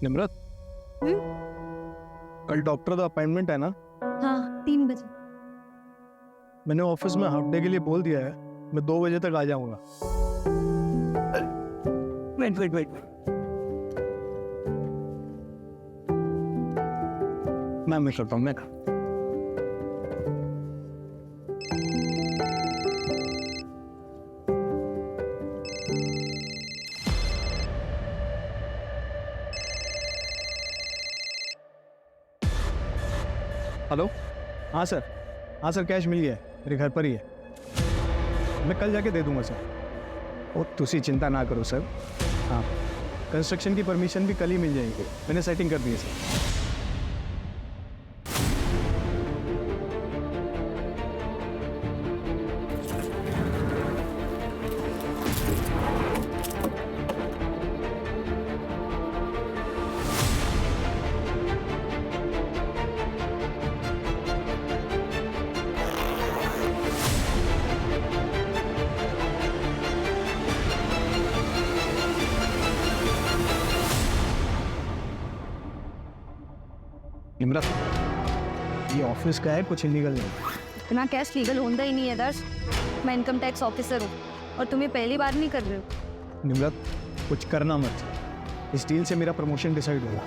निम्रत, कल डॉक्टर का अपॉइंटमेंट है ना? हाँ 3 बजे। मैंने ऑफिस में हाफ डे के लिए बोल दिया है, मैं 2 बजे तक आ जाऊंगा। वेट। मैं करता हूँ, हेलो। हाँ सर, कैश मिल गया है, मेरे घर पर ही है। मैं कल जाके दे दूंगा सर। ओ तुसी चिंता ना करो सर। हाँ, कंस्ट्रक्शन की परमिशन भी कल ही मिल जाएगी, मैंने सेटिंग कर दी है सर। निम्रत, ये ऑफिस का है, कुछ इलीगल नहीं। इतना कैश लीगल होता ही नहीं है दर्श। मैं इनकम टैक्स ऑफिसर हूँ और तुम्हें पहली बार नहीं कर रहे हो। निम्रत, कुछ करना मत, इस डील से मेरा प्रमोशन डिसाइड होगा।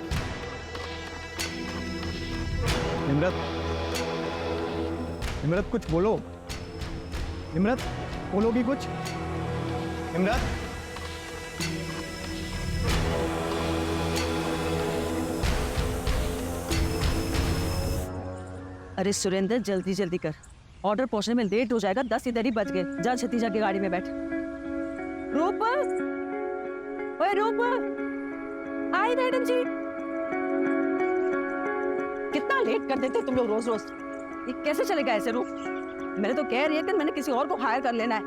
निम्रत कुछ बोलो। निम्रत, बोलोगी कुछ? निम्रत, अरे सुरेंद्र, जल्दी जल्दी कर, ऑर्डर पहुंचने में लेट हो जाएगा। 10 इधर ही बज गए। जा छतीजा की गाड़ी में बैठ। रूप, ओए रूप, आई मैडम जी। कितना लेट कर देते तुम लोग रोज रोज। ये कैसे चलेगा ऐसे रूप? मैंने तो कह रही है कि मैंने किसी और को हायर कर लेना है।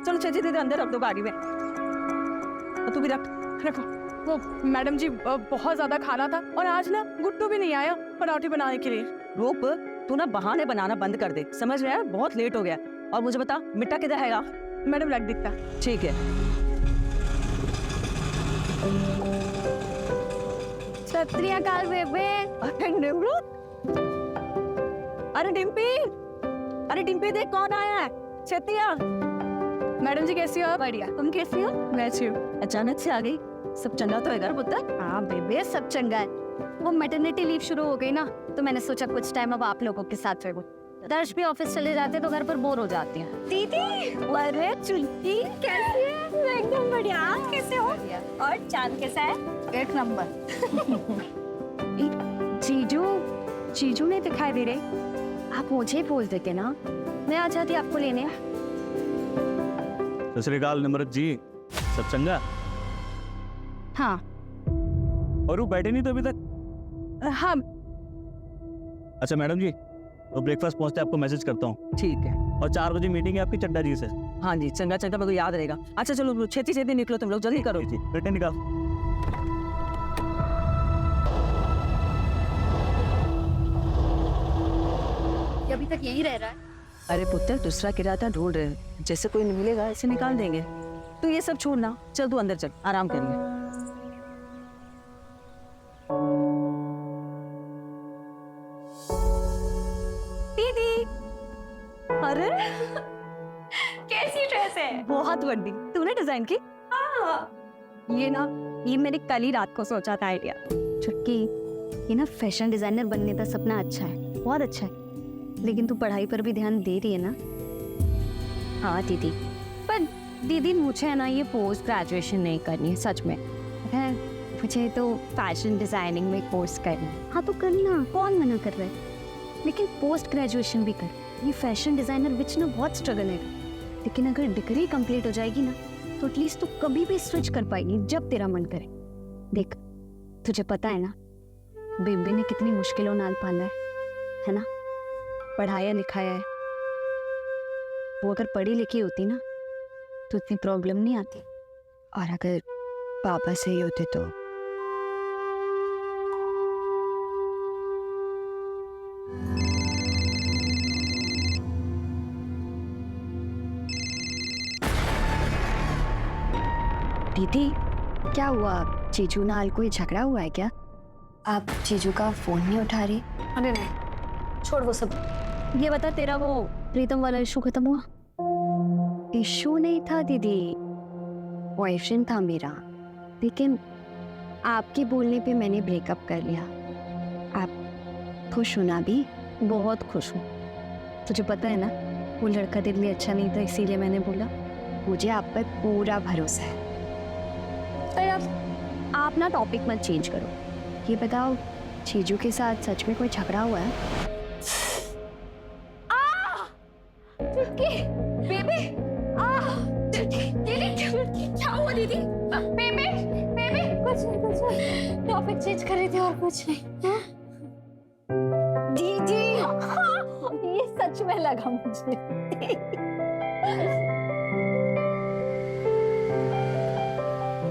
चलो छती दीदी अंदर रख दो गाड़ी में। और तू भी रखो। वो मैडम जी बहुत ज्यादा खाना था और आज ना गुट्टू भी नहीं आया पराठे बनाने के लिए। रूप, तू ना बहाने बनाना बंद कर दे, समझ रहा है? बहुत लेट हो गया। और मुझे बता, मिट्टा किधर हैगा? मैडम रख दिखता। ठीक है। सत श्री अकाल बेबे। अरे निम्रत, अरे डिम्पी देख कौन आया है। छतिया। मैडम जी कैसी हो? बढ़िया, तुम कैसी हो? मैं अच्छी हूँ। अचानक से आ गई। सब चंगा तो है घर पुत्र? हाँ बेबे, सब चंगा है। वो मैटरनिटी लीव शुरू हो गई ना, तो मैंने सोचा कुछ टाइम अब आप लोगों के साथ रहूं। दर्श भी ऑफिस चले जाते तो घर पर बोर हो जाती हैं। दीदी, अरे चुल्ली कैसी है? मैं एकदम बढ़िया। आप कैसे हो? और चांद कैसा है? 1 नंबर। जीजू नहीं दिखाई दे रहे। आप मुझे बोल देते ना, मैं आ जाती आपको लेने। सत श्री अकाल निम्रत जी, सब चंगा? हाँ। और वो बैठे नहीं तो अभी तक? हाँ अच्छा मैडम जी, तो ब्रेकफास्ट पहुंचते आपको मैसेज करता हूँ। ठीक है। और 4 बजे मीटिंग है आपकी चड्डा जी से। हाँ जी, चंगा मेरे को याद रहेगा। अच्छा चलो छेती निकलो, तुम लोग जल्दी करो। जी बेटे निकाल। ये अभी तक यही रह रहा है। अरे पुत्र, दूसरा किराया ढूंढ रहे हैं, जैसे कोई नहीं मिलेगा ऐसे निकाल देंगे। तो ये सब छोड़ना, चल तू अंदर चल, आराम करिए। दीदी, अरे कैसी ड्रेस है? बहुत बड़ी, तूने डिजाइन की? ये मैंने कल ही रात को सोचा था आइडिया। छुटकी, ये ना फैशन डिजाइनर बनने का सपना अच्छा है, बहुत अच्छा है। लेकिन तू पढ़ाई पर भी ध्यान दे रही है ना? हाँ दीदी, पर दीदी मुझे ना ये पोस्ट ग्रेजुएशन नहीं करनी है, सच में। है, मुझे तो फैशन डिजाइनिंग में कोर्स करना है। हाँ तो करना, कौन मना कर रहा है? लेकिन पोस्ट ग्रेजुएशन भी कर। ये फैशन डिजाइनर विच ना बहुत स्ट्रगल है, लेकिन अगर डिग्री कंप्लीट हो जाएगी ना, तो एटलीस्ट तू कभी भी स्विच कर पाएगी जब तेरा मन करे। देख, तुझे पता है ना, बेबे ने कितनी मुश्किलों नाल पाला है ना? पढ़ाया लिखाया है। वो अगर पढ़ी लिखी होती ना, तो इतनी प्रॉब्लम नहीं आती। और अगर पापा सही होते तो दीदी, क्या हुआ? चीजू नाल कोई झगड़ा हुआ है क्या? आप चीजू का फोन नहीं उठा रही? अरे नहीं, छोड़ वो सब। ये बता, तेरा वो प्रीतम वाला इशू खत्म हुआ? इशू नहीं था दीदी, बॉयफ्रेंड था मेरा, लेकिन आपके बोलने पे मैंने ब्रेकअप कर लिया। आप खुश हो ना? भी बहुत खुश हूँ। तुझे पता है ना, वो लड़का दिल में अच्छा नहीं था, इसीलिए मैंने बोला। मुझे आप पर पूरा भरोसा है। पर अब आप ना टॉपिक मत चेंज करो। ये बताओ, चीजू के साथ सच में कोई झगड़ा हुआ है? चुटकी, बेबी, दीदी, क्या हुआ दीदी? बेबी, कुछ नहीं, टॉपिक चेंज कर रहे थे और कुछ नहीं। हाँ? दीदी, ये सच में लगा मुझे।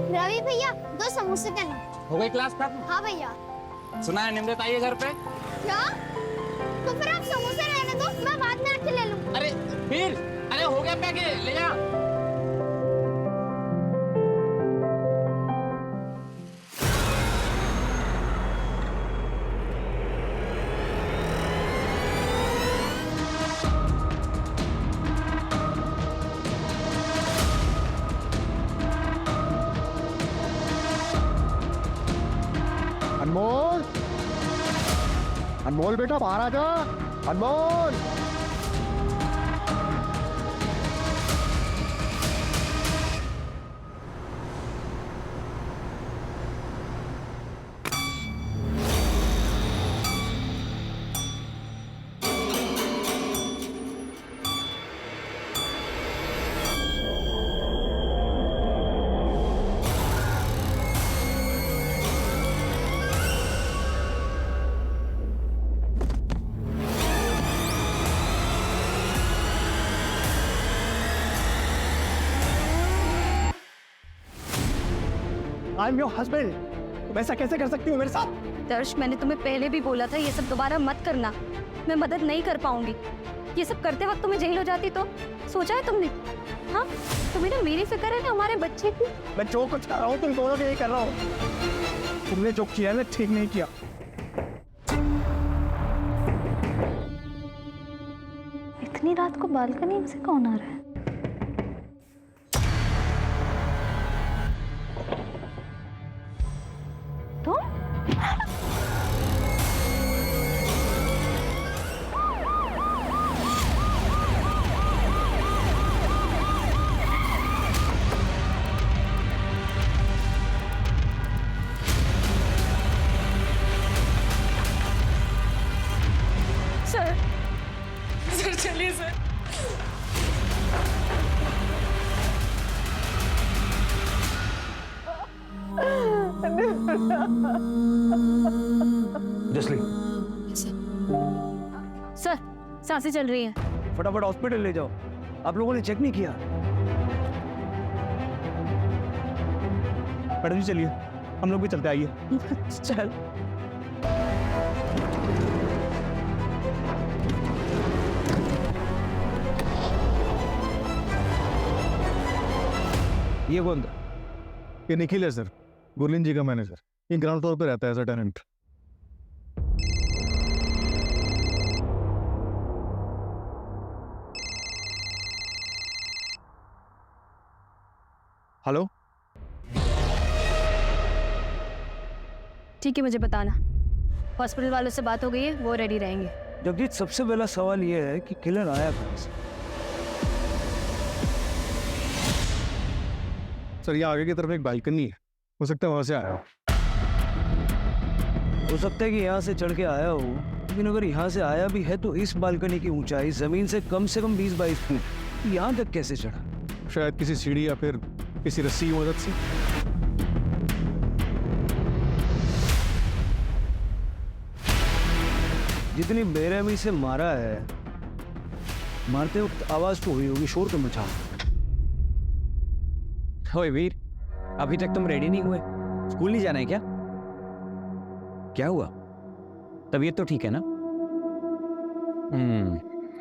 रवि भैया, 2 समोसे देना। हो गई क्लास खत्म? हाँ भैया। सुना है निम्रत आई है घर पे? क्या? तो फिर आप समोसे रहने दो, मैं बाद में आके ले लूँ। अरे वीर, अरे हो गया पैकेज, ले जा। अनमोल, अनमोल बेटा बाहर आ जा। अनमोल, आई एम योर हस्बैंड, तुम ऐसा कैसे कर सकती हो मेरे साथ? दर्श, मैंने तुम्हें पहले भी बोला था ये सब दोबारा मत करना। मैं मदद नहीं कर पाऊंगी। ये सब करते वक्त तुम्हें जेल हो जाती तो? सोचा है तुमने? हाँ, तुम्हें ना मेरी फिक्र है ना हमारे बच्चे की। मैं जो कुछ कर रहा हूँ तुम दोनों के लिए कर रहा हूँ। तुमने जो किया है ना ठीक नहीं किया। इतनी रात को बालकनी में से कौन आ रहा है? सर चलिए सर। जसली, सर, सांसें चल रही हैं। फटाफट हॉस्पिटल ले जाओ। आप लोगों ने चेक नहीं किया? मैडम जी चलिए, हम लोग भी चलते, आइए। चल। ये कौन था? ये निखिल है सर, गुरलीन जी का मैनेजर। ये ग्राउंड फ्लोर पे रहता है एज अ टेनेंट। हेलो, ठीक है, मुझे बताना। हॉस्पिटल वालों से बात हो गई है, वो रेडी रहेंगे। जगजीत, सबसे पहला सवाल ये है कि किलर आया कहाँ से? सर, ये आगे की तरफ एक बालकनी है, हो सकता है वहां से आया हो। हो सकता है कि यहाँ से चढ़ के आया हो, लेकिन अगर यहाँ से आया भी है तो इस बालकनी की ऊंचाई जमीन से कम 20-22 फुट, यहाँ तक कैसे चढ़ा? शायद किसी सीढ़ी या फिर किसी रस्सी की मदद से। जितनी बेरहमी से मारा है, मारते वक्त आवाज तो हुई होगी, शोर तो मचा। ओए वीर, अभी तक तुम रेडी नहीं हुए? स्कूल नहीं जाना है क्या? क्या हुआ? तबीयत तो ठीक है ना?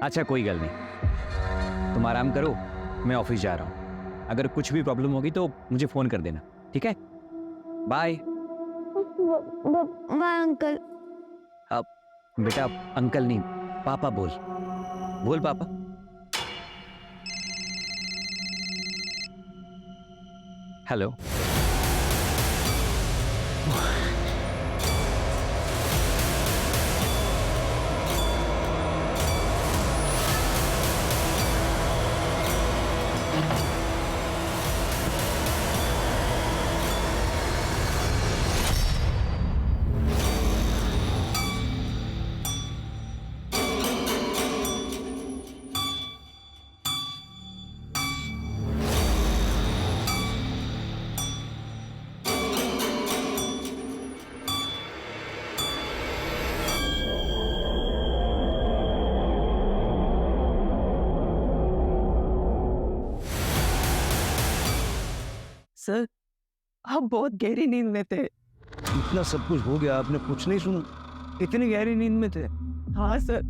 अच्छा कोई गल नहीं, तुम आराम करो, मैं ऑफिस जा रहा हूँ। अगर कुछ भी प्रॉब्लम होगी तो मुझे फोन कर देना, ठीक है? बाय। Bye uncle. अब बेटा अंकल नहीं, पापा बोल। बोल पापा। हेलो। सर आप बहुत गहरी नींद में थे। इतना सब कुछ हो गया, आपने कुछ नहीं सुना? इतनी गहरी नींद में थे? हाँ सर,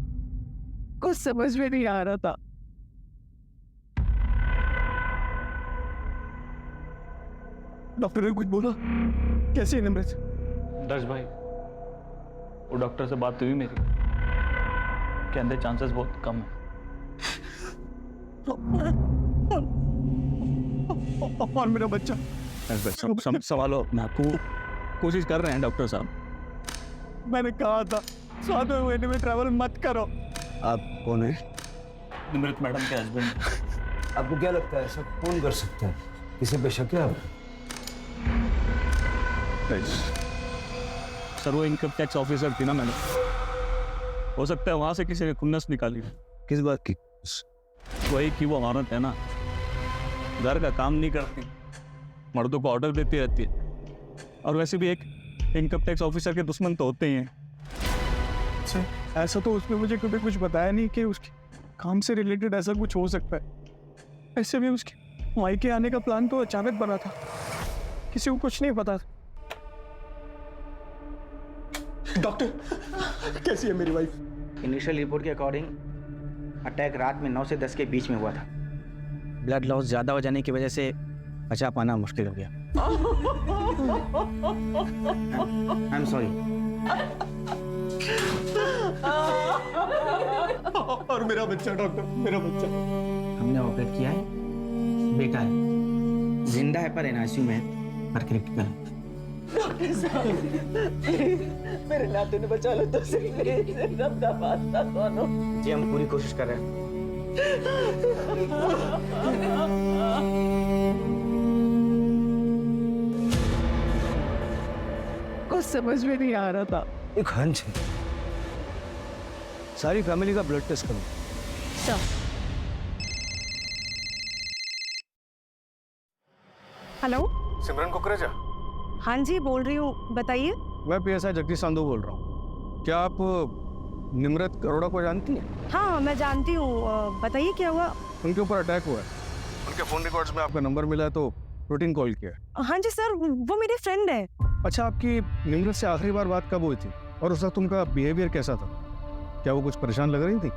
कुछ समझ में नहीं आ रहा था। डॉक्टर ने कुछ बोला? कैसी है निम्रत? दर्श भाई, वो डॉक्टर से बात हुई मेरी, कहते चांसेस बहुत कम है। और मेरा बच्चा? संभालो अपने आप को, कोशिश कर रहे हैं डॉक्टर साहब। मैंने कहा था 7वें महीने में ट्रैवल मत करो। आप कौन है? निमृत मैडम के हस्बैंड। आपको क्या लगता है ऐसा कौन कर सकता है? किसी पे शक है आप? सर वो इनकम टैक्स ऑफिसर थी ना मैडम, हो सकता है वहां से किसी ने खुन्नस निकाली। किस बात की? वही कि वो औरत है ना, घर का काम नहीं करती, मर्दों को ऑर्डर देती रहती है। और वैसे भी एक इनकम टैक्स ऑफिसर के दुश्मन तो होते ही हैं। अच्छा, ऐसा तो उसने मुझे कभी कुछ बताया नहीं कि उसके काम से रिलेटेड ऐसा कुछ हो सकता है। ऐसे भी उसके मायके आने का प्लान तो अचानक बना था, किसी को कुछ नहीं पता था। डॉक्टर, कैसी है मेरी वाइफ? इनिशियल रिपोर्ट के अकॉर्डिंग अटैक रात में 9 से 10 के बीच में हुआ था। ब्लड लॉस ज़्यादा हो जाने की वजह से बचा पाना मुश्किल हो गया। I am sorry. और मेरा बच्चा डॉक्टर, मेरा बच्चा? हमने ऑपरेट किया है, बेटा है, जिंदा है पर एनआईसीयू में है, पर क्रिटिकल है। डॉक्टर साहब मेरे नाते ने बचा लो तो सही। रब का वास्ता दोनों। जी हम पूरी कोशिश कर रहे हैं। कुछ समझ में नहीं आ रहा था। एक हंच है, सारी फैमिली का ब्लड टेस्ट करो। हेलो सिमरन कुकरेजा? हाँ जी बोल रही हूँ, बताइए। मैं PSI जगदीश संधू बोल रहा हूँ। क्या आप निम्रत अरोड़ा को जानती हैं? हाँ मैं जानती हूँ, बताइए क्या हुआ। उनके ऊपर अटैक हुआ है, उनके फ़ोन रिकॉर्ड्स में आपका नंबर मिला तो रूटीन कॉल किया। हाँ जी सर, वो मेरी फ्रेंड है। अच्छा, आपकी निम्रत से आखिरी बार बात कब हुई थी और उस वक्त उनका बिहेवियर कैसा था? क्या वो कुछ परेशान लग रही थी?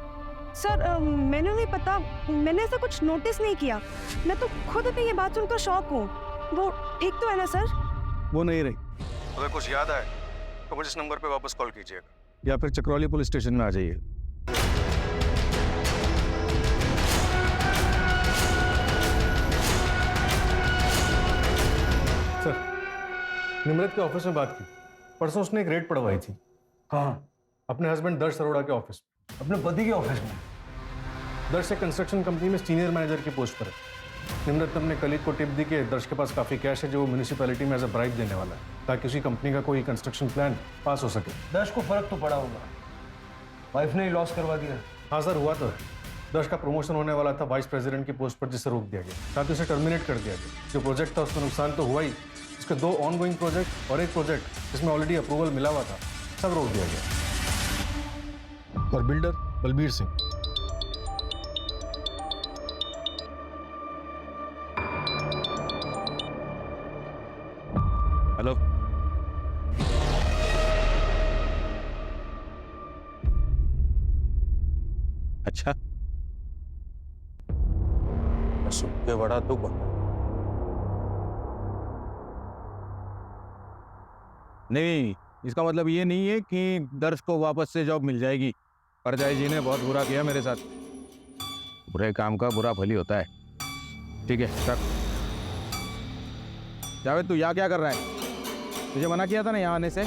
सर मैंने नहीं पता, मैंने ऐसा कुछ नोटिस नहीं किया। मैं तो खुद भी ये बात सुनकर शॉक हूँ। वो ठीक तो है ना सर? वो नहीं रही। अगर कुछ याद आए तो मुझे इस नंबर पे वापस कॉल कीजिएगा या फिर चक्रौली पुलिस स्टेशन में आ जाइए। सर, निम्रत के ऑफिस में बात की। परसों उसने एक रेड पड़वाई थी। हाँ, अपने हस्बैंड दर्श अरोड़ा के ऑफिस। अपने पति के ऑफिस में। दर्श एक कंस्ट्रक्शन कंपनी में सीनियर मैनेजर की पोस्ट पर है। निम्रत ने अपने कलीग को टिप दी कि दर्श के पास काफ़ी कैश है जो वो म्यूनिसिपैलिटी में एज अ ब्राइब देने वाला है ताकि उसी कंपनी का कोई कंस्ट्रक्शन प्लान पास हो सके। दर्श को फर्क तो पड़ा होगा, वाइफ ने ही लॉस करवा दिया। हाँ सर, हुआ तो है। दर्श का प्रमोशन होने वाला था वाइस प्रेसिडेंट की पोस्ट पर, जिसे रोक दिया गया, साथ ही उसे टर्मिनेट कर दिया गया। जो प्रोजेक्ट था उसमें नुकसान तो हुआ ही, उसके 2 ऑनगोइंग प्रोजेक्ट और एक प्रोजेक्ट जिसमें ऑलरेडी अप्रूवल मिला हुआ था, सब रोक दिया गया। और बिल्डर बलबीर सिंह। हेलो, अच्छा, सुन के बड़ा दुख होता है। नहीं, इसका मतलब ये नहीं है कि दर्श को वापस से जॉब मिल जाएगी। परजाई जी ने बहुत बुरा किया मेरे साथ। बुरे काम का बुरा फल ही होता है। ठीक है, रख। जावेद, तू यहाँ क्या कर रहा है? तुझे मना किया था ना यहाँ आने से।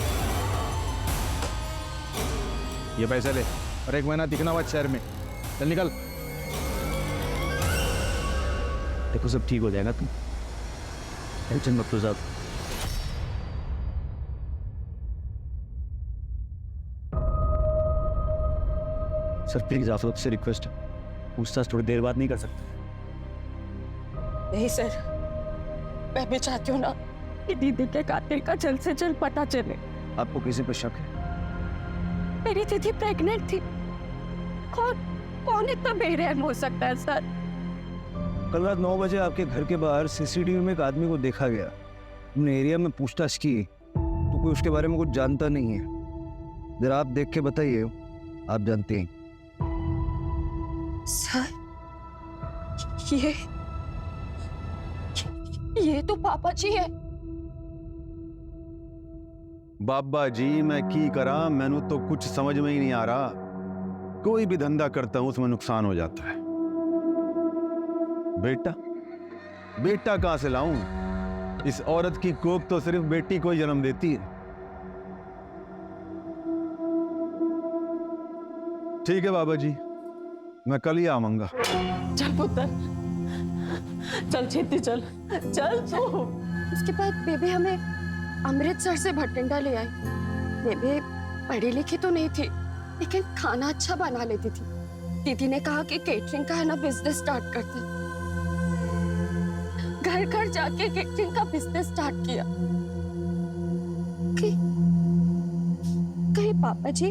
ये पैसे ले और 1 महीना दिखना मत शहर में। चल निकल। देखो सब ठीक हो जाएगा, तुम टेंशन मत लो साहब। सर प्लीज आप लोग से रिक्वेस्ट है, पूछताछ थोड़ी देर बाद नहीं कर सकते? नहीं सर, मैं भी चाहती हूँ ना कि दीदी के कातिल का जल्द से जल्द पता चले। आपको किसी पर शक है? मेरी दीदी प्रेग्नेंट थी। कौन इतना बेरहम हो सकता है सर? कल रात 9 बजे आपके घर के बाहर सीसीटीवी में एक आदमी को देखा गया। हमने एरिया में पूछताछ की तो कोई उसके बारे में कुछ जानता नहीं है। जरा आप देख के बताइए, आप जानते हैं। सर ये तो पापा जी है। बाबा जी मैं की करा, मैनू तो कुछ समझ में ही नहीं आ रहा। कोई भी धंधा करता हूं उसमें नुकसान हो जाता है। बेटा कहां से लाऊं? इस औरत की कोख तो सिर्फ बेटी को ही जन्म देती है। ठीक है बाबा जी, मैं कल ही आऊंगा। चल पुत्र, चल छेती चल तो। उसके बाद बेबे हमें अमृतसर से भटिंडा ले आई। बेबे पढ़ी लिखी तो नहीं थी, लेकिन खाना अच्छा बना लेती थी। दीदी ने कहा कि केटरिंग का है ना बिजनेस स्टार्ट करते हैं। घर घर जाके केटरिंग का बिजनेस स्टार्ट किया। कहीं पापा जी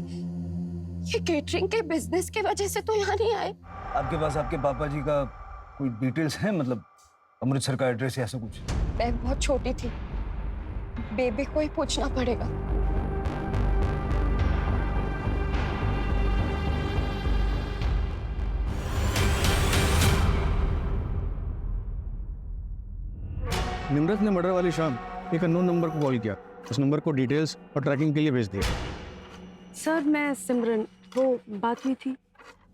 ये केटरिंग के बिजनेस के वजह से तो यहाँ नहीं आए? आपके पास आपके पापा जी का कोई डिटेल्स है, मतलब अमृतसर का एड्रेस या ऐसा कुछ? मैं बहुत छोटी थी, बेबी को ही पूछना पड़ेगा। निम्रत ने मर्डर वाली शाम एक अननोन नंबर को कॉल किया। उस नंबर को डिटेल्स और ट्रैकिंग के लिए भेज दिया। सर मैं सिमरन, वो बात हुई थी।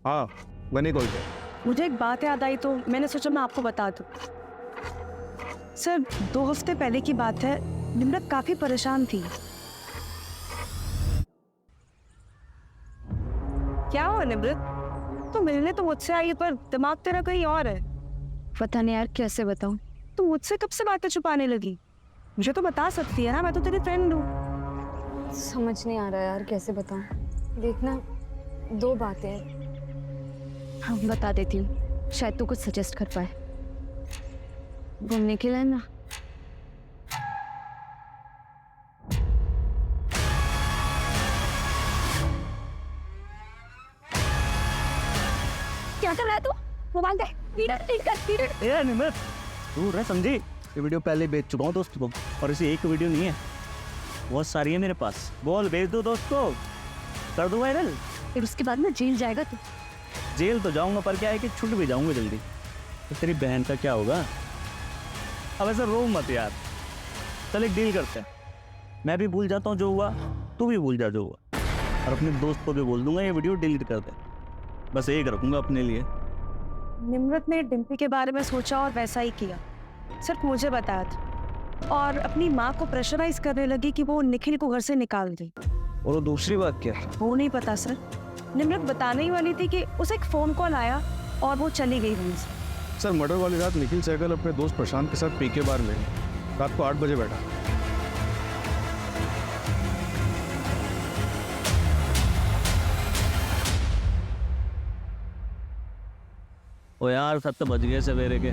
हाँ, मैंने कॉल किया। मुझे एक बात याद आई तो मैंने सोचा मैं आपको बता दूं। सर 2 हफ्ते पहले की बात है, निम्रत काफी परेशान थी। क्या हुआ निम्रत? तो मिलने तो मुझसे आई पर दिमाग तेरा कहीं और है। पता नहीं यार कैसे बताऊं। तो मुझसे कब से बातें छुपाने लगी? मुझे तो बता सकती है ना, मैं तो तेरी फ्रेंड हूँ। समझ नहीं आ रहा यार कैसे बताऊं। देखना 2 बातें हैं। हाँ बता देती हूँ, शायद तू कुछ सजेस्ट कर पाए। घूमने के लिए ना। क्या कर रहा है तू? मोबाइल दे। ए निम्रत, तू रह समझी, ये वीडियो पहले भेज चुका हूँ दोस्त को, और इसी एक वीडियो नहीं है, बहुत सारी है मेरे पास। बोल, भेज दो दोस्त को, कर दो वायरल। फिर उसके बाद में जेल जाएगा तू। जेल तो जाऊंगा, पर क्या है कि छूट भी जाऊंगा जल्दी। तो तेरी बहन का क्या होगा? अब ऐसा रो मत यार। चल एक डील करते हैं, मैं भी भूल जाता हूँ जो हुआ, तू भी भूल जा जो हुआ, और अपने दोस्त को भी बोल दूंगा ये वीडियो डिलीट कर दे। बस एक रखूंगा अपने लिए। निम्रत ने डिम्पी के बारे में सोचा और वैसा ही किया। सिर्फ मुझे बताया था, और अपनी माँ को प्रेशराइज करने लगी कि वो निखिल को घर से निकाल दे। और वो दूसरी बात क्या है? वो नहीं पता सर। निम्रत बताने ही वाली थी कि उसे एक फोन कॉल आया और वो चली गई वहीं से। सर मर्डर वाली रात निखिल सहगल अपने दोस्त प्रशांत के साथ पीके बार में रात को 8 बजे बैठा। ओ यार 7 बज गए सवेरे के।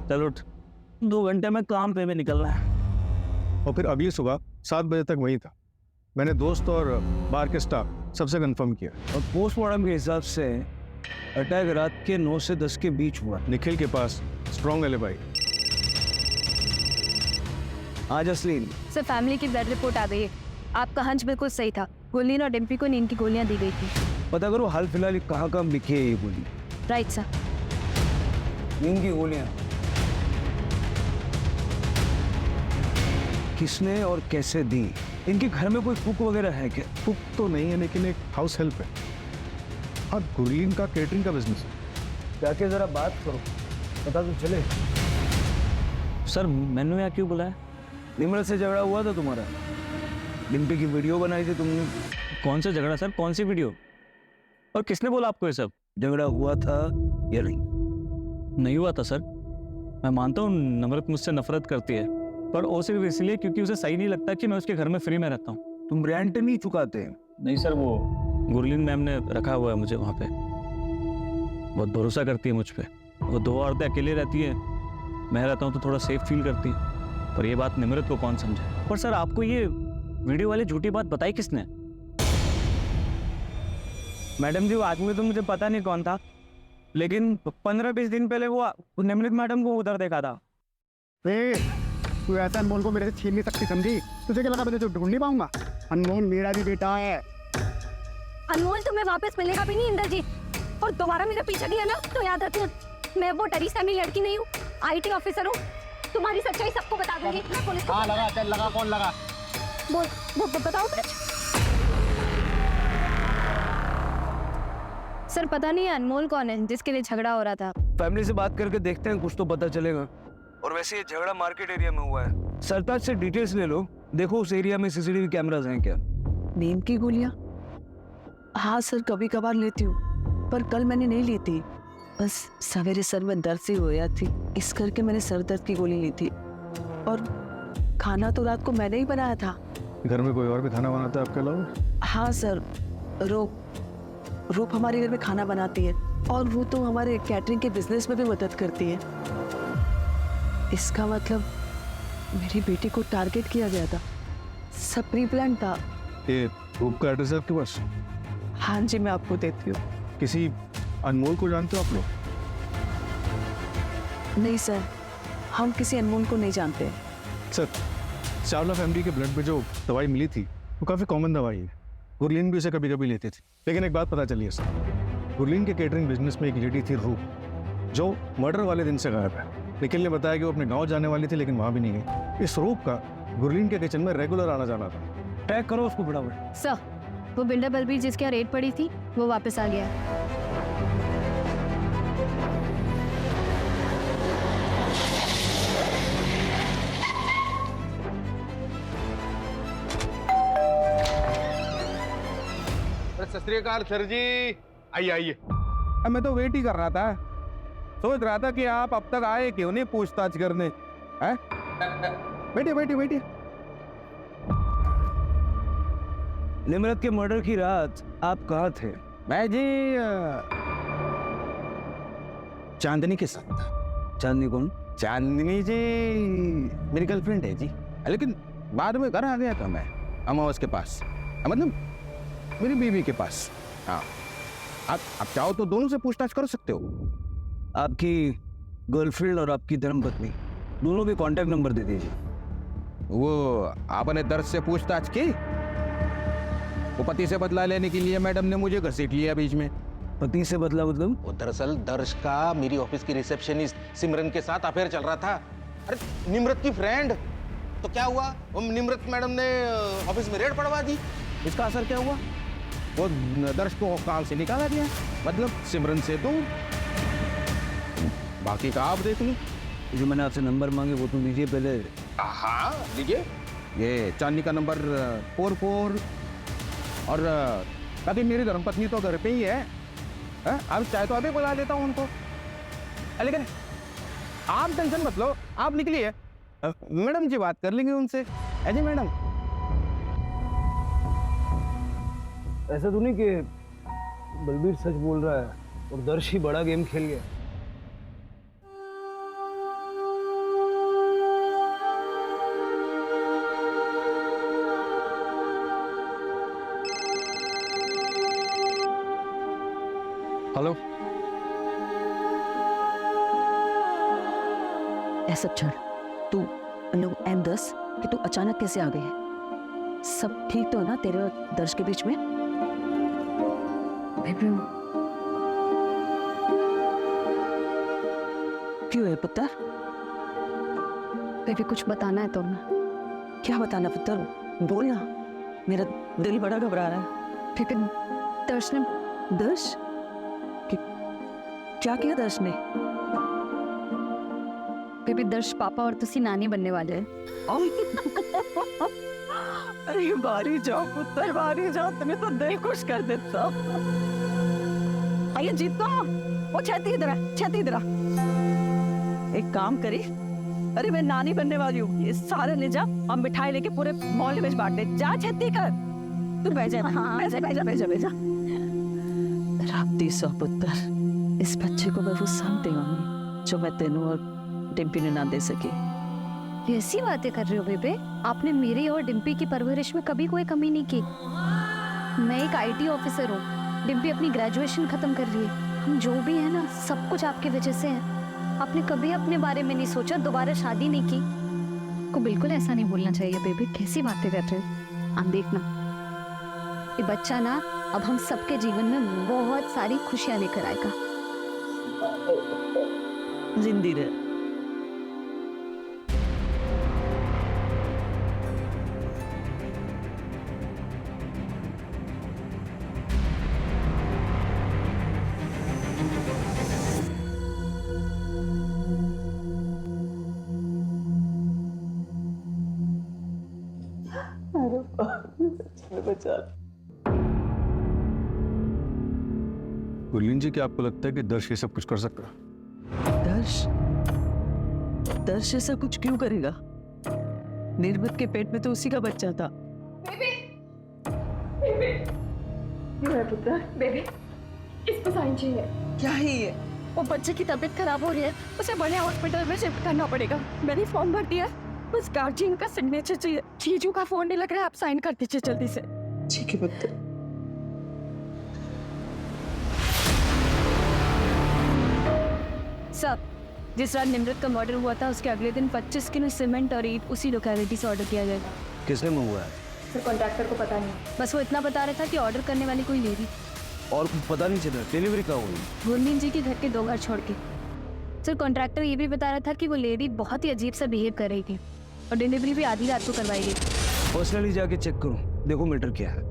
चल उठ, 2 घंटे में काम पे भी निकलना है। और फिर अगली सुबह 7 बजे तक वहीं था। मैंने दोस्त और बार के स्टाफ सबसे कंफर्म किया। और पोस्टमार्टम के हिसाब से अटैक रात के 9 से 10 के बीच हुआ। निखिल के पास स्ट्रॉन्ग एलिबाई। हाँ जसलीन। सर फैमिली की ब्लड रिपोर्ट आ गई है। आपका हंच बिल्कुल सही था। गुरलीन और डिम्पी को नींद की गोलियां दी गई थी। पता करो हाल फिलहाल कहाँ कहाँ लिखी है ये गोली। Right sir. नींद की गोलियां किसने और कैसे दी? इनके घर में कोई कुक वगैरह है क्या? कुक तो नहीं है लेकिन एक हाउस हेल्प है और गुरलीन का केटरिंग का बिजनेस है। जाके जरा बात करो, पता तो चले। सर मैंने यहाँ क्यों बुलाया? निम्रत से झगड़ा हुआ था तुम्हारा, डिम्पी की वीडियो बनाई थी तुमने। कौन सा झगड़ा सर? कौन सी वीडियो? और किसने बोला आपको ये सब? झगड़ा हुआ था या नहीं? नहीं हुआ था सर। मैं मानता हूँ नम्रत मुझसे नफरत करती है, पर वो सिर्फ इसलिए क्योंकि उसे सही नहीं लगता कि मैं उसके घर में फ्री में रहता हूँ। तुम रेंट नहीं चुकाते? नहीं सर, वो गुरलीन मैम ने रखा हुआ है मुझे वहाँ पे। बहुत भरोसा करती है मुझ पे। वो 2 औरतें अकेले रहती है, मैं रहता हूँ तो थोड़ा सेफ फील करती है। पर ये बात निम्रत को कौन समझे? पर सर आपको ये वीडियो वाली झूठी बात बताई किसने? मैडम जी वो आदमी तो मुझे पता नहीं कौन था, लेकिन 15-20 दिन पहले वो निम्रत मैडम को उधर देखा था। तू ऐसा अनमोल को मेरे से छीन नहीं सकती, समझी? तुझे क्या लगा मैं तुझे ढूंढ नहीं पाऊंगा? अनमोल मेरा भी बेटा है। अनमोल तुम्हें वापस मिलेगा भी नहीं इंद्रजीत, और दोबारा मेरा पीछा किया ना तो याद रखना, मैं वो डरी सहमी लड़की नहीं हूँ, IT ऑफिसर हूँ। तुम्हारी सच्चाई सबको बता दूंगी। मैं पुलिस को लगा, चल लगा, कौन लगा? बोल बताओ सर। पता नहीं अनमोल कौन है जिसके लिए झगड़ा हो रहा था। फैमिली से बात करके देखते हैं, कुछ तो पता चलेगा। और वैसे ये झगड़ा मार्केट एरिया में हुआ है। सरताज से डिटेल्स ले लो, देखो उस एरिया में CCTV कैमरास हैं क्या? नींद की गोलियां? हाँ सर, कभी कभार लेती हूँ, पर कल मैंने नहीं ली थी। बस सवेरे सर में दर्द सी हो रहा थी, इस करके मैंने सर दर्द की गोली ली थी। और खाना तो रात को मैंने ही बनाया था। घर में कोई और भी खाना बनाता है आपके अलावा? हाँ सर, रूप हमारे घर में खाना बनाती है, और वो तो हमारे कैटरिंग के बिजनेस में भी मदद करती है। इसका मतलब मेरी बेटी को टारगेट किया गया था, सब प्री प्लान था। ये रूप का एड्रेस है आपके पास? हाँ जी, मैं आपको देती हूँ। किसी अनमोल को जानते हो आप लोग? नहीं सर, हम किसी अनमोल को नहीं जानते। सर, चावला फैमिली के ब्लड में जो दवाई मिली थी वो काफ़ी कॉमन दवाई है। गुरलीन भी उसे कभी कभी लेती थी, लेकिन एक बात पता चली है सर, गुरलीन के केटरिंग बिजनेस में एक लेडी थी रूप, जो मर्डर वाले दिन से गायब है। निखिल ने बताया कि वो अपने गांव जाने वाली थी लेकिन वहां भी नहीं गई। इस रूप का गुरलीन के किचन में रेगुलर आना जाना था। ट्रैक करो उसको फटाफट। सर, वो बिल्डर बलबीर जिसके यहाँ रेड पड़ी थी वो वापस आ गया है। सत श्री अकाल सर जी, आइए आइए। अब मैं तो वेट ही कर रहा था, सोच रहा था कि आप अब तक आए क्यों नहीं पूछताछ करने। हैं? बैठिए बैठिए बैठिए। निम्रत के मर्डर की रात आप कहाँ थे? मैं जी चांदनी के साथ था। चांदनी कौन? चांदनी जी मेरी गर्लफ्रेंड है जी, लेकिन बाद में घर आ गया था मैं अमावस के पास, मतलब मेरी बीवी के पास। हाँ, आप चाहो तो दोनों से पूछताछ कर सकते हो। आपकी गर्लफ्रेंड और आपकी धर्मपत्नी दोनों के कांटेक्ट नंबर दे दीजिए। वो आपने दर्द से पूछताछ की? वो पति से बदला लेने के लिए मैडम ने मुझे घसीट लिया बीच में। पति से बदला मतलब? वो दरअसल दर्श का मेरी ऑफिस की रिसेप्शनिस्ट सिमरन के साथ अफेयर चल रहा था। अरे निम्रत की फ्रेंड। तो क्या हुआ, वो निम्रत मैडम ने ऑफिस में रेड पड़वा दी। इसका असर क्या हुआ? वो दर्श को काम से निकाला गया, मतलब सिमरन से दूर। बाकी का आप देख लो। जो मैंने आपसे नंबर मांगे वो तो दीजिए पहले। हाँ दीजिए। ये चांदनी का नंबर 44, और ताकि मेरी धर्मपत्नी तो घर पे ही है। आप चाहे तो अभी बुला लेता हूँ उनको, लेकिन आप टेंशन मत लो, आप निकलिए, मैडम जी बात कर लेंगे उनसे। जी मैडम। ऐसा तो नहीं कि बलबीर सच बोल रहा है और दर्श ही बड़ा गेम खेल गया? हेलो। ऐसा छोड़, तू M10 कि तू अचानक कैसे आ गई है? सब ठीक तो है ना तेरे और दर्श के बीच में? क्यों है पुत्र? बेबी कुछ बताना है तुम्हें। क्या बताना पुत्र, बोल ना। मेरा दिल बड़ा घबरा रहा है। बेबी दर्श ने दर्श क्या किया दर्श ने? बेबी दर्श पापा और तुसी नानी बनने वाले हैं। अरे बारी जाओ पुत्र, बारी जाओ, तुम्हें तो दिल खुश कर देता। आइए जीतो, वो छेती इधर आ, छेती इधर आ। एक काम करी, अरे मैं नानी बनने वाली हूँ, ये सारे ले जा और मिठाई लेके पूरे मोहल्ले में बांट दे। जा छेती कर, तू बैठ जा, बैठ जा, बैठ जा, बैठ जा, बैठ जा। राप्ती सौ पुत्र, इस बच्चे को मैं वो सब देंगी जो मैं तेनू और डिम्पी ने ना दे सकी। ऐसी बातें कर रहे हो बेबे? आपने मेरी और डिम्पी की परवरिश में कभी कोई कमी नहीं की। मैं एक IT ऑफिसर हूँ, डिम्पी अपनी ग्रेजुएशन खत्म कर रही है। हम जो भी है ना, सब कुछ आपकी वजह से है। आपने कभी अपने बारे में नहीं सोचा, दोबारा शादी नहीं की। को बिल्कुल ऐसा नहीं बोलना चाहिए बेबी, कैसी बातें कर रहे हो आप? देखना ये बच्चा ना अब हम सबके जीवन में बहुत सारी खुशियां लेकर आएगा। जिंदी रहे। गुरलीन जी, क्या आपको लगता है कि दर्श ये सब कुछ कर सकता है? दर्श ऐसा कुछ क्यों करेगा? निर्मत के पेट में तो उसी का बच्चा था। बेबी इसको साइन चाहिए। क्या है ये? वो बच्चे की तबीयत खराब हो रही है, उसे बड़े हॉस्पिटल में शिफ्ट करना पड़ेगा। मैंने फॉर्म भर दिया, बस गार्जियन का सिग्नेचर चाहिए। जीजू का फोन नहीं लग रहा है, आप साइन कर दीजिए जल्दी से। ठीक है पुत्र। सब जिस रात निमृत का मर्डर हुआ था, उसके अगले दिन 25 किलो सीमेंट और ईंट उसी लोकेलिटी से ऑर्डर किया जाएगा। किसने मंगवाया है? सर कॉन्ट्रैक्टर को पता नहीं, बस वो इतना बता रहा था कि ऑर्डर करने वाली कोई लेडी। और कुछ पता नहीं चला डिलीवरी कहाँ हुई? गुरलीन जी के घर के 2 घर छोड़ के। सर कॉन्ट्रैक्टर ये भी बता रहा था कि वो लेडी बहुत ही अजीब सा बिहेव कर रही थी और डिलीवरी भी आधी रात को करवाई गई। पर्सनली जाके चेक करो, देखो मैटर क्या है।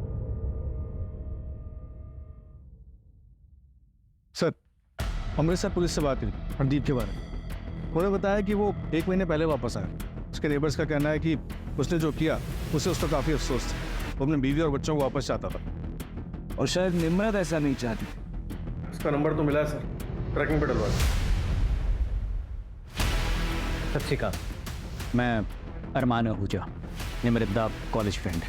सर अमृतसर पुलिस से बात हुई हरदीप के बारे में। उन्होंने बताया कि वो 1 महीने पहले वापस आया। उसके नेबर्स का कहना है कि उसने जो किया उससे उसका काफ़ी अफसोस था। वो अपने बीवी और बच्चों को वापस चाहता था। और शायद निम्रत ऐसा नहीं चाहती। उसका नंबर तो मिला है सर, ट्रैकिंग पे डलवा। सत श्री अकाल, मैं अरमान आहूजा, निमृत दा कॉलेज फ्रेंड।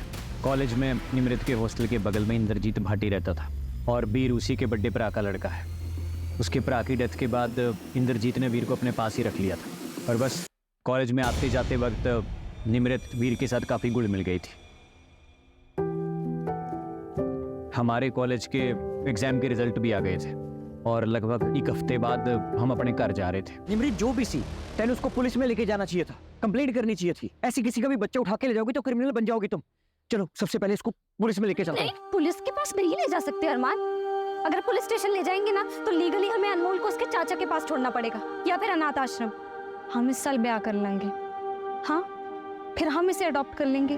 कॉलेज में निमृत के हॉस्टल के बगल में इंद्रजीत भाटी रहता था और वीर उसी के बड़े भरा का लड़का है। उसके भरा की डेथ के बाद इंद्रजीत ने वीर को अपने पास ही रख लिया था और बस कॉलेज में आते जाते वक्त निमृत वीर के साथ काफ़ी घुल मिल गई थी। हमारे कॉलेज के एग्ज़ाम के रिजल्ट भी आ गए थे और लगभग 1 हफ्ते बाद हम अपने घर जा रहे थे। निमृत जो भी सी, तेने उसको पुलिस में लेके जाना चाहिए था, कंप्लेंट करनी चाहिए थी। ऐसी किसी का भी बच्चा उठा के ले जाओगे तो क्रिमिनल बन जाओगे तुम। चलो सबसे पहले इसको पुलिस में लेके चलो। नहीं, पुलिस के पास नहीं ले जा सकते अरमान। अगर पुलिस स्टेशन ले जाएंगे ना तो लीगली हमें अनमोल को उसके चाचा के पास छोड़ना पड़ेगा या फिर अनाथ आश्रम। हम इस साल ब्याह कर लेंगे, हाँ, फिर हम इसे अडॉप्ट कर लेंगे।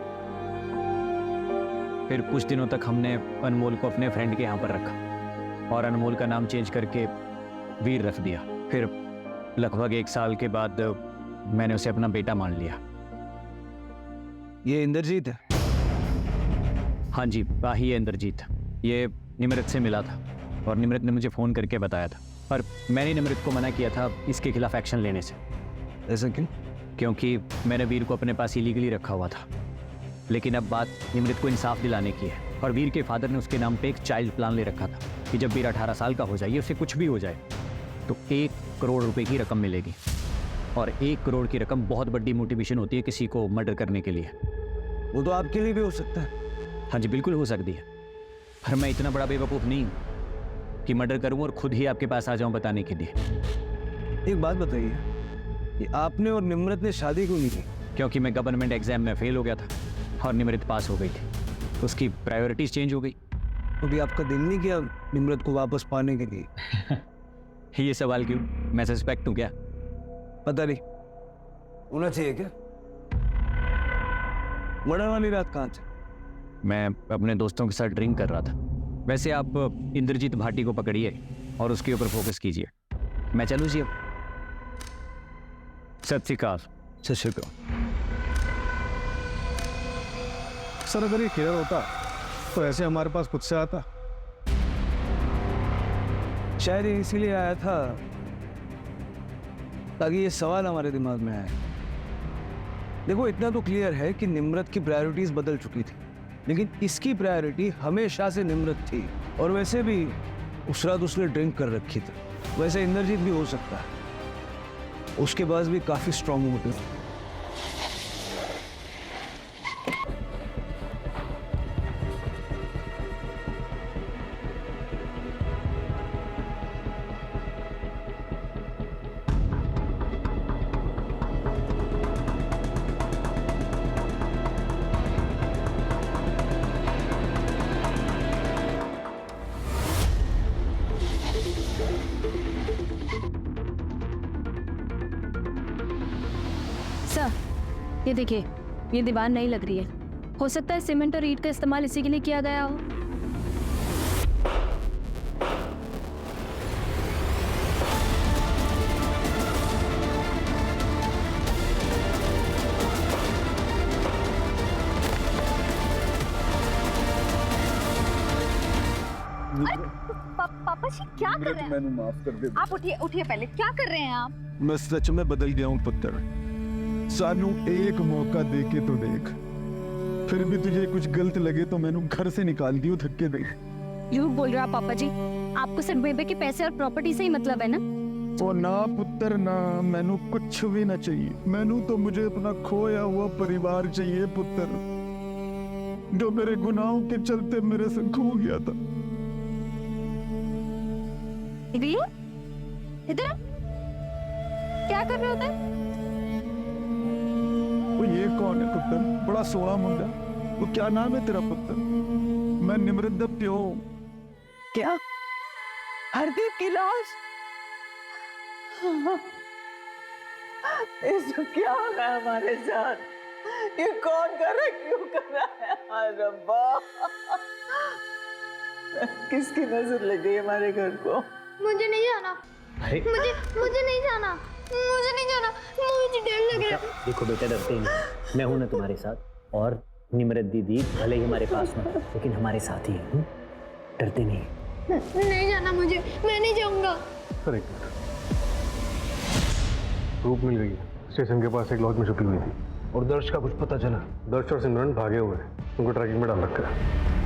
फिर कुछ दिनों तक हमने अनमोल को अपने फ्रेंड के यहाँ पर रखा और अनमोल का नाम चेंज करके वीर रख दिया। फिर लगभग 1 साल के बाद मैंने उसे अपना बेटा मान लिया। ये इंद्रजीत है? हाँ जी, ही है इंद्रजीत। ये निमृत से मिला था और निमृत ने मुझे फ़ोन करके बताया था, पर मैंने निमृत को मना किया था इसके खिलाफ एक्शन लेने से। ऐसा क्यों? क्योंकि मैंने वीर को अपने पास इलीगली रखा हुआ था। लेकिन अब बात निमृत को इंसाफ दिलाने की है और वीर के फादर ने उसके नाम पे एक चाइल्ड प्लान ले रखा था कि जब वीर 18 साल का हो जाए, उसे कुछ भी हो जाए तो 1 करोड़ रुपए की रकम मिलेगी। और 1 करोड़ की रकम बहुत बड़ी मोटिवेशन होती है किसी को मर्डर करने के लिए। वो तो आपके लिए भी हो सकता है। हाँ जी, बिल्कुल हो सकती है, पर मैं इतना बड़ा बेवकूफ़ नहीं हूँ कि मर्डर करूँ और खुद ही आपके पास आ जाऊँ बताने के लिए। एक बात बताइए, ये आपने और निमृत ने शादी क्यों नहीं की? क्योंकि मैं गवर्नमेंट एग्जाम में फेल हो गया था और निमृत पास हो गई थी, तो उसकी प्रायोरिटीज चेंज हो गई। तो भी आपका दिल नहीं किया निमृत को वापस पाने के लिए? ये सवाल क्यों? मैं सस्पेक्ट हूँ क्या? पता नहीं, होना चाहिए क्या? मर्डर वाली रात कहाँ थे? मैं अपने दोस्तों के साथ ड्रिंक कर रहा था। वैसे आप इंद्रजीत भाटी को पकड़िए और उसके ऊपर फोकस कीजिए। मैं चलूँ जी अब? सत श्री अकाल। सत श्री अकाल। सर अगर ये क्लियर होता तो ऐसे हमारे पास खुद से आता। शायद ये इसीलिए आया था ताकि ये सवाल हमारे दिमाग में आए। देखो इतना तो क्लियर है कि निम्रत की प्रायोरिटीज बदल चुकी थी, लेकिन इसकी प्रायोरिटी हमेशा से निम्रत थी। और वैसे भी उस रात उसने ड्रिंक कर रखी थी। वैसे इंद्रजीत भी हो सकता है, उसके पास भी काफी स्ट्रॉन्ग मोटिव। सर ये देखिए, ये दीवार नहीं लग रही है। हो सकता है सीमेंट और ईंट का इस्तेमाल इसी के लिए किया गया हो। पापा जी क्या कर रहे हैं? मैंने माफ कर दे। आप उठिए उठिए, पहले क्या कर रहे हैं आप? मैं सच में बदल गया हूँ पुत्र। सानू एक मौका दे के तो देख, फिर भी तुझे कुछ गलत लगे तो मैंने घर से निकाल दियो धक्के दे। झूठ बोल रहा पापा जी, आपको सिर्फ बेबे के पैसे और प्रॉपर्टी से ही मतलब है ना? ओ ना पुत्र ना, मैनू कुछ भी ना चाहिए। मैनू तो मुझे अपना खोया हुआ परिवार चाहिए पुत्र, जो मेरे गुनाहों के चलते मेरे से खो गया था। इधर क्या कर रहे होते? वो ये कौन है पुत्र? बड़ा सोना मुंडा। वो क्या नाम है तेरा पुत्र? मैं निमृत दा प्यो। क्या? हरदीप की लाश? इसको क्या हो रहा है हमारे साथ? ये कौन कर रहा है? क्यों कर रहा है? हाय रब्बा, किसकी नजर लग गई हमारे घर को? मुझे नहीं जाना। मुझे नहीं जाना। मुझे नहीं जाना। मुझे डर लग रहा है। देखो बेटा, डरते ही नहीं, मैं हूं ना तुम्हारे साथ। और निम्रत दीदी भले ही हमारे पास ना, लेकिन हमारे साथ ही है। डरते नहीं। नहीं जाना मुझे, मैं नहीं जाऊंगा। रूप मिल गई। स्टेशन के पास एक लॉज में छुपी हुई थी। और दर्श का कुछ पता चला? दर्श और सिमरन भागे हुए हैं, उनको ट्रैकिंग में डाल रखा है।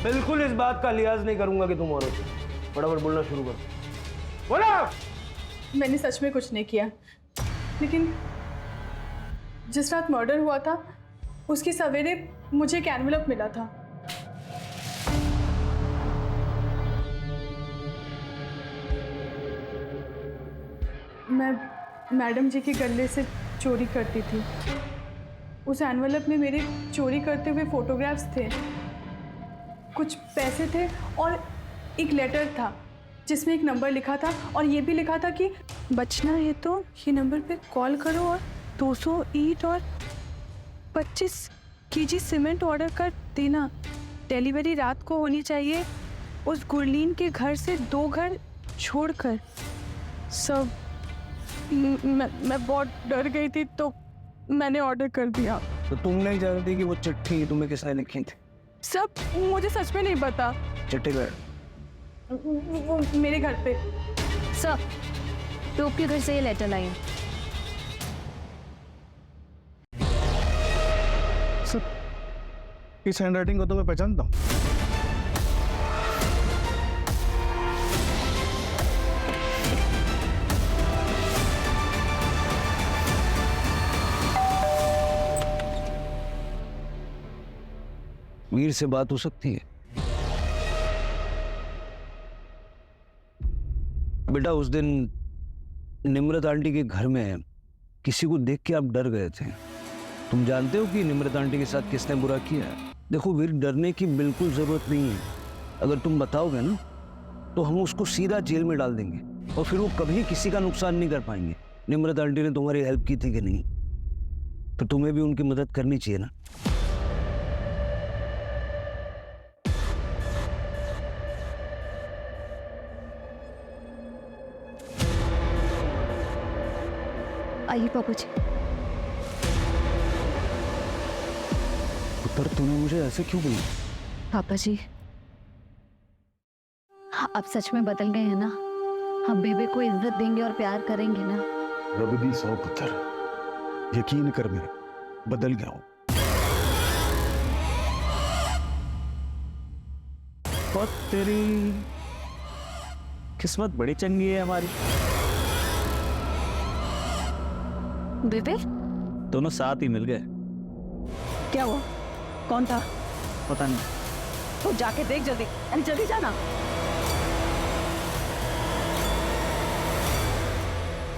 बिल्कुल इस बात का लिहाज नहीं करूंगा कि तुम औरत हो। फटाफट बोलना शुरू करो। बोलो। मैंने सच में कुछ नहीं किया, लेकिन जिस रात मर्डर हुआ था उसकी सवेरे मुझे एक एनवेलप मिला था। मैं मैडम जी के गले से चोरी करती थी। उस एनवेलप में मेरे चोरी करते हुए फोटोग्राफ्स थे, कुछ पैसे थे और एक लेटर था जिसमें एक नंबर लिखा था और ये भी लिखा था कि बचना है तो ये नंबर पे कॉल करो और 200 ईंट और 25 केजी सीमेंट ऑर्डर कर देना। डिलीवरी रात को होनी चाहिए, उस गुरलीन के घर से 2 घर छोड़कर। सब मैं बहुत डर गई थी तो मैंने ऑर्डर कर दिया। तो तुम नहीं जानती कि वो चिट्ठी तुम्हें किसने लिखी थी? सब मुझे सच में नहीं पता। चिट्ठी गए वो मेरे घर पे। सर, टोप के घर से ये लेटर लाई है। सर, इस हैंडराइटिंग को तो मैं पहचानता हूँ। वीर से बात हो सकती है? बेटा, उस दिन निम्रत आंटी के घर में किसी को देख के आप डर गए थे। तुम जानते हो कि निम्रता आंटी के साथ किसने बुरा किया है? देखो वीर, डरने की बिल्कुल जरूरत नहीं है। अगर तुम बताओगे ना तो हम उसको सीधा जेल में डाल देंगे और फिर वो कभी किसी का नुकसान नहीं कर पाएंगे। निम्रता आंटी ने तुम्हारी हेल्प की थी कि नहीं? तो तुम्हें भी उनकी मदद करनी चाहिए ना। आइए पापा जी। पुत्र, तूने मुझे ऐसे क्यों बोला? पापा जी, आप सच में बदल गए हैं ना? हम बेबे को इज्जत देंगे और प्यार करेंगे ना? रब दी सौ पुत्र, यकीन कर मेरे, बदल गया हूं। बहुत तेरी किस्मत बड़ी चंगी है हमारी। बेबे दोनों साथ ही मिल गए। क्या हुआ? कौन था? पता नहीं। तो जाके देख जल्दी, अरे जल्दी जाना।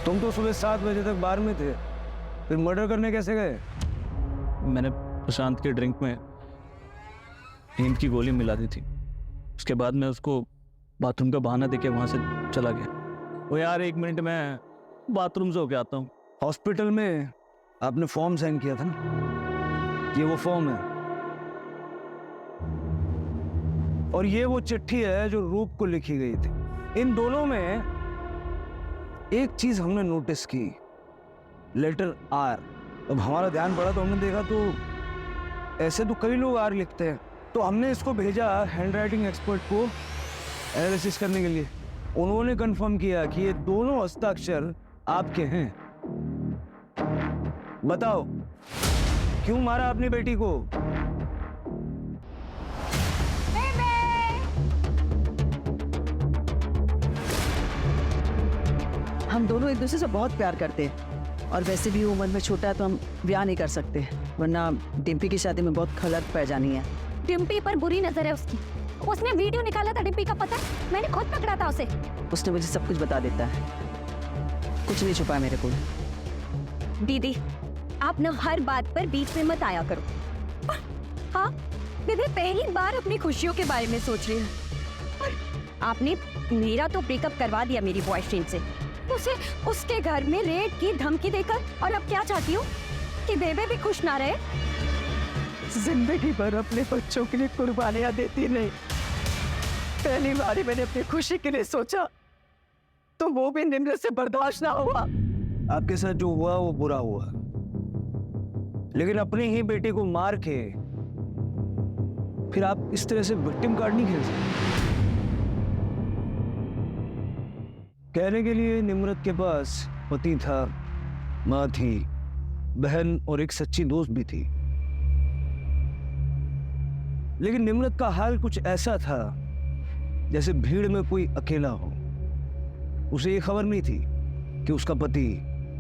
तुम तो सुबह 7 बजे तक बार में थे, फिर मर्डर करने कैसे गए? मैंने प्रशांत के ड्रिंक में नींद की गोली मिला दी थी। उसके बाद मैं उसको बाथरूम का बहाना देके वहां से चला गया। वो यार 1 मिनट में बाथरूम से होके आता हूँ। हॉस्पिटल में आपने फॉर्म साइन किया था ना, ये वो फॉर्म है और ये वो चिट्ठी है जो रूप को लिखी गई थी। इन दोनों में एक चीज हमने नोटिस की, लेटर आर। अब हमारा ध्यान पड़ा तो हमने देखा तो ऐसे तो कई लोग आर लिखते हैं, तो हमने इसको भेजा हैंडराइटिंग एक्सपर्ट को एनालिसिस करने के लिए। उन्होंने कंफर्म किया कि ये दोनों हस्ताक्षर आपके हैं। बताओ क्यों मारा अपनी बेटी को? हम दोनों एक दूसरे से बहुत प्यार करते हैं और वैसे भी उम्र में छोटा है तो हम ब्याह नहीं कर सकते, वरना डिम्पी की शादी में बहुत खलत पै जानी है। डिम्पी पर बुरी नजर है उसकी। उसने वीडियो निकाला था डिम्पी का, पता है? मैंने खुद पकड़ा था उसे। उसने मुझे सब कुछ बता देता है, कुछ नहीं छुपा मेरे को। दीदी, आप न हर बात पर बीच में मत आया करो। हाँ, दीदी पहली बार अपनी खुशियों के बारे में सोच रही है। आपने मेरा तो ब्रेकअप करवा दिया मेरी बॉयफ्रेंड से, उसे उसके घर में रेड की धमकी देकर, और अब क्या चाहती हूँ कि बेबे भी खुश ना रहे? जिंदगी भर अपने बच्चों के लिए कुर्बानियां देती नहीं, पहली बार मैंने अपनी खुशी के लिए सोचा तो वो भी निम्रत से बर्दाश्त ना हुआ। आपके साथ जो हुआ वो बुरा हुआ, लेकिन अपनी ही बेटी को मार के फिर आप इस तरह से विक्टिम कार्ड नहीं खेल सकते। कहने के लिए निम्रत के पास पति था, माँ थी, बहन और एक सच्ची दोस्त भी थी, लेकिन निम्रत का हाल कुछ ऐसा था जैसे भीड़ में कोई अकेला हो। उसे ये खबर नहीं थी कि उसका पति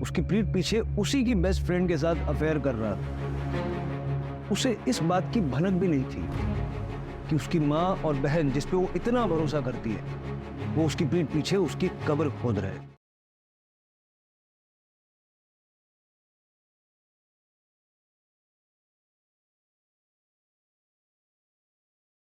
उसकी पीठ पीछे उसी की बेस्ट फ्रेंड के साथ अफेयर कर रहा था। उसे इस बात की भनक भी नहीं थी कि उसकी माँ और बहन जिस पे वो इतना भरोसा करती है, वो उसकी पीठ पीछे उसकी कब्र खोद रहे।